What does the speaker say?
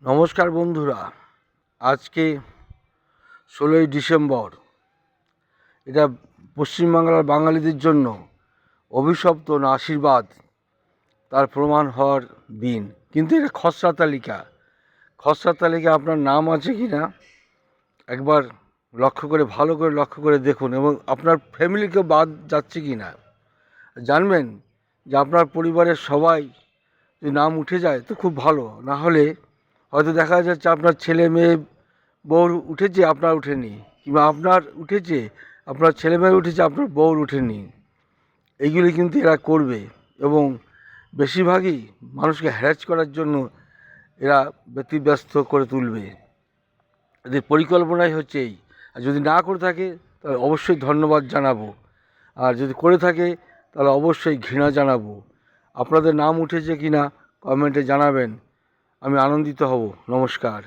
নমস্কার বন্ধুরা, আজকে 16ই ডিসেম্বর। এটা পশ্চিমবাংলার বাঙালিদের জন্য অভিশপ্ত না আশীর্বাদ তার প্রমাণ হওয়ার দিন। কিন্তু এটা খসড়া তালিকা আপনার নাম আছে কি না একবার ভালো করে লক্ষ্য করে দেখুন, এবং আপনার ফ্যামিলিকেও বাদ যাচ্ছে কি না জানবেন। যে আপনার পরিবারের সবাই যদি নাম উঠে যায় তো খুব ভালো, না হলে হয়তো দেখা যাচ্ছে আপনার ছেলে মেয়ে বউর উঠেছে, আপনার উঠেনি, কিংবা আপনার উঠেছে, আপনার ছেলে মেয়ে উঠেছে, আপনার বউর উঠেনি। এইগুলি কিন্তু এরা করবে, এবং বেশিরভাগই মানুষকে হ্যারাস করার জন্য এরা ব্যতিব্যস্ত করে তুলবে। এদের পরিকল্পনাই হচ্ছে এই। আর যদি না করে থাকে তাহলে অবশ্যই ধন্যবাদ জানাবো, আর যদি করে থাকে তাহলে অবশ্যই ঘৃণা জানাবো। আপনাদের নাম উঠেছে কি না কমেন্টে জানাবেন, আমি আনন্দিত হব। নমস্কার।